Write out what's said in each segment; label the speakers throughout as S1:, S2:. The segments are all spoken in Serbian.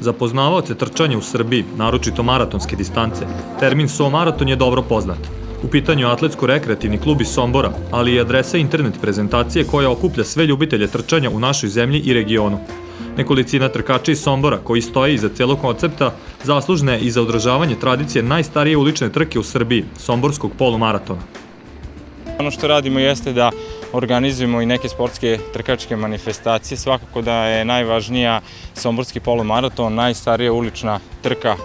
S1: Za poznavaoce trčanja u Srbiji, naročito maratonske distance, termin SO maraton je dobro poznat. U pitanju je atletsko-rekreativni klub iz Sombora, ali i adresa internet prezentacije koja okuplja sve ljubitelje trčanja u našoj zemlji i regionu. Nekolicina trkača iz Sombora, koji stoje iza celog koncepta, zaslužne i za održavanje tradicije najstarije ulične trke u Srbiji, somborskog polumaratona.
S2: Ono što radimo jeste da organizujemo i neke sportske trkačke manifestacije. Svakako da je najvažnija somborski polumaraton, najstarija ulična trka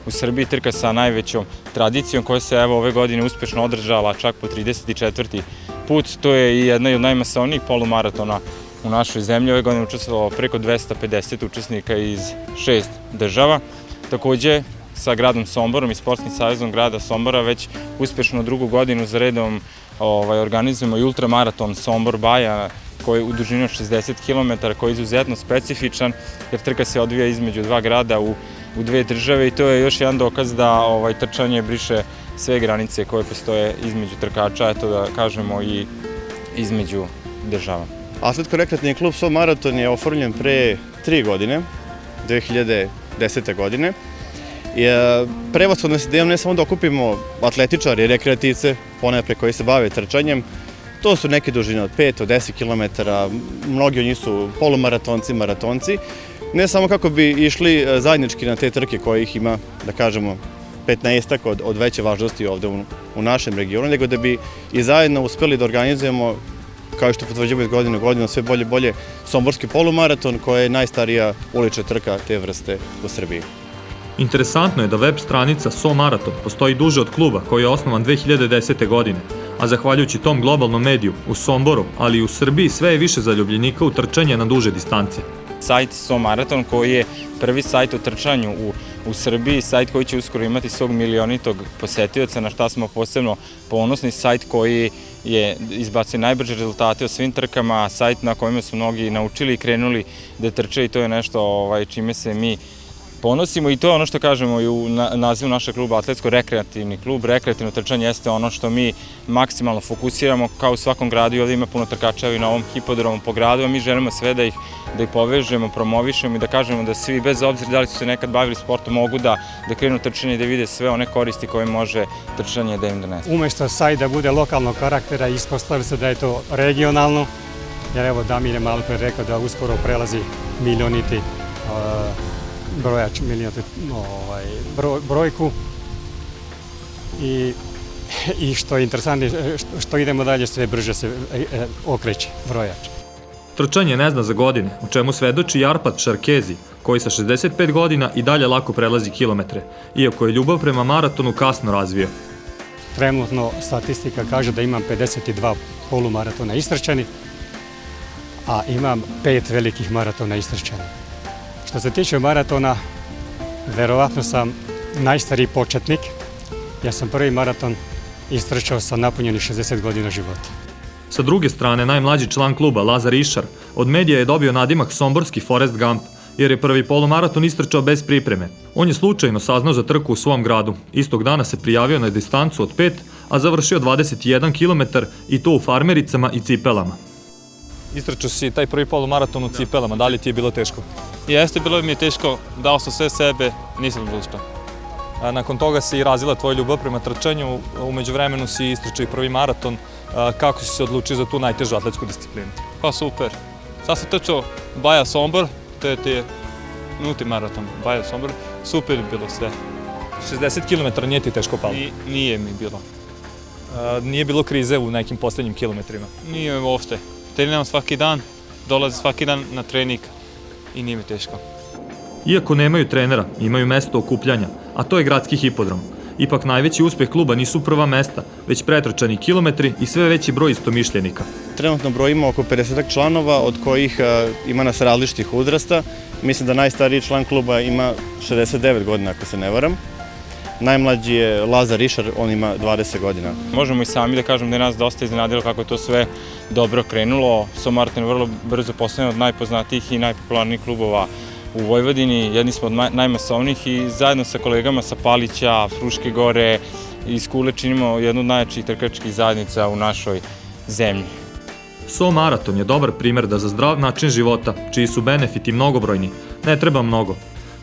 S2: u Srbiji, trka sa najvećom tradicijom koja se ove godine uspešno održala čak po 34. put. To je i jedna od najmasovnijih polumaratona u našoj zemlji. Ove godine učestvovalo preko 250 učesnika iz 6 država. Takođe, sa gradom Somborom i Sportskim savezom grada Sombora već uspešno drugu godinu za redom organizujemo i ultramaraton Sombor-Baja koji je u dužini od 60 km, koji je izuzetno specifičan jer trka se odvija između dva grada u dve države i to je još jedan dokaz da trčanje briše sve granice koje postoje između trkača, eto da kažemo i između država.
S3: Atletsko-rekreativni klub SO maraton je oformljen pre 3 godine, 2010. godine. Prevashodno se idejom ne samo da okupimo atletičari i rekreativce, ponajpre koji se bave trčanjem. To su neke dužine od 5 do 10 km, mnogi od njih su polumaratonci, maratonci. Ne samo kako bi išli zajednički na te trke koje ih ima, da kažemo, 15-ak od veće važnosti ovde u našem regionu, nego da bi i zajedno uspeli da organizujemo, kao što potvrđujemo iz godine u godinu, sve bolje i bolje somborski polumaraton koja je najstarija ulična trka te vrste u Srbiji.
S1: Interesantno je da web stranica SO Maraton postoji duže od kluba koji je osnovan 2010. godine, a zahvaljujući tom globalnom mediju u Somboru, ali i u Srbiji sve je više zaljubljenika u trčanje na duže distance.
S2: Sajt SO Maraton koji je prvi sajt o trčanju u Srbiji, sajt koji će uskoro imati svog milionitog posetioca, na šta smo posebno ponosni, sajt koji je izbacio najbrže rezultate o svim trkama, sajt na kojima su mnogi naučili i krenuli da trče i to je nešto čime se mi ponosimo i to je ono što kažemo i u nazivu našeg kluba, atletsko-rekreativni klub. Rekreativno trčanje jeste ono što mi maksimalno fokusiramo kao u svakom gradu i ovdje ima puno trkača i na ovom hipodromu po gradu, a mi želimo sve da ih povežemo, promovišemo i da kažemo da svi, bez obzira da li su se nekad bavili sportom, mogu da krenu trčanje i da vide sve one koristi koje može trčanje da im donese.
S4: Umesto sajt da bude lokalnog karaktera, ispostavili se da je to regionalno, jer evo Damir je malo pre rekao da uskoro prelazi milioniti brojač, brojku i što je interesantno, što idemo dalje, sve brže se okreće brojač.
S1: Trčanje ne zna za godine, u čemu svedoči i Arpad Šarkezi, koji sa 65 godina i dalje lako prelazi kilometre, iako je ljubav prema maratonu kasno razvio.
S4: Trenutno statistika kaže da imam 52 polumaratona istrčanih, a imam 5 velikih maratona istrčanih. Što se tiče maratona, verovatno sam najstariji početnik, ja sam prvi maraton istrčao sa napunjenih 60 godina života.
S1: Sa druge strane, najmlađi član kluba, Lazar Išar, od medija je dobio nadimak somborski Forrest Gump, jer je prvi polumaraton istrčao bez pripreme. On je slučajno saznao za trku u svom gradu. Istog dana se prijavio na distancu od 5, a završio 21 km i to u farmericama i cipelama.
S5: Istrčao si taj prvi polumaraton u cipelama, da li ti je bilo teško?
S6: Jeste, bilo mi je teško, dao sam sve sebe, nisam odlučio.
S5: Nakon toga se i razvila tvoja ljubav prema trčanju, umeđu vremenu si istrčao i prvi maraton. Kako si se odlučio za tu najtežu atletsku disciplinu?
S6: Pa super. Sad sam trčao Baja Sombor, to je minuti maraton Baja Sombor, super je bilo sve.
S5: 60 km nije ti teško palo?
S6: Nije mi bilo.
S5: Nije bilo krize u nekim poslednjim kilometrima?
S6: Nije uopšte. Treniram svaki dan, dolazim svaki dan na trening i nije mi teško.
S1: Iako nemaju trenera, imaju mesto okupljanja, a to je gradski hipodrom. Ipak najveći uspeh kluba nisu prva mesta, već pretrčani kilometri i sve veći broj istomišljenika.
S3: Trenutno brojimo oko 50 članova, od kojih ima nas različitih uzrasta. Mislim da najstariji član kluba ima 69 godina, ako se ne varam. Najmlađi je Lazar Išar, on ima 20 godina.
S2: Možemo i sami da kažem da je nas dosta iznenadilo kako je to sve dobro krenulo. SO Maraton je vrlo brzo postao od najpoznatijih i najpopularnijih klubova u Vojvodini. Jedni smo od najmasovnijih i zajedno sa kolegama sa Palića, Fruške gore i iz Kule činimo jednu od najjačih trkačkih zajednica u našoj zemlji.
S1: SO Maraton je dobar primer da za zdrav način života, čiji su benefiti mnogobrojni, ne treba mnogo.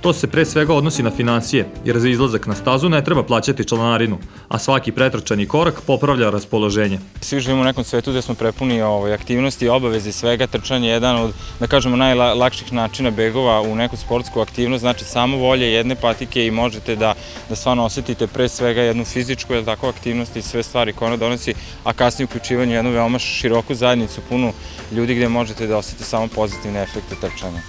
S1: To se pre svega odnosi na finansije, jer za izlazak na stazu ne treba plaćati članarinu, a svaki pretrčani korak popravlja raspoloženje.
S2: Svi živimo u nekom svetu gde smo prepuni aktivnosti i obaveze svega. Trčanje je jedan od, da kažemo, najlakših načina begova u neku sportsku aktivnost, znači samo volje, jedne patike i možete da stvarno osetite pre svega jednu fizičku aktivnost i sve stvari koje ona donosi, a kasnije uključivanje jednu veoma široku zajednicu, punu ljudi gde možete da osetite samo pozitivne efekte trčanja.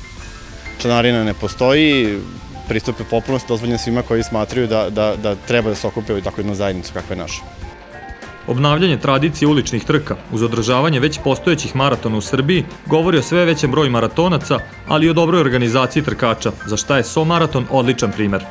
S3: Članarina ne postoji, pristup je potpuno dozvoljen svima koji smatraju da treba da se okupe u takvu jednu zajednicu kakva je naša.
S1: Obnavljanje tradicije uličnih trka uz održavanje već postojećih maratona u Srbiji govori o sve većem broju maratonaca, ali i o dobroj organizaciji trkača, za šta je SO Maraton odličan primer.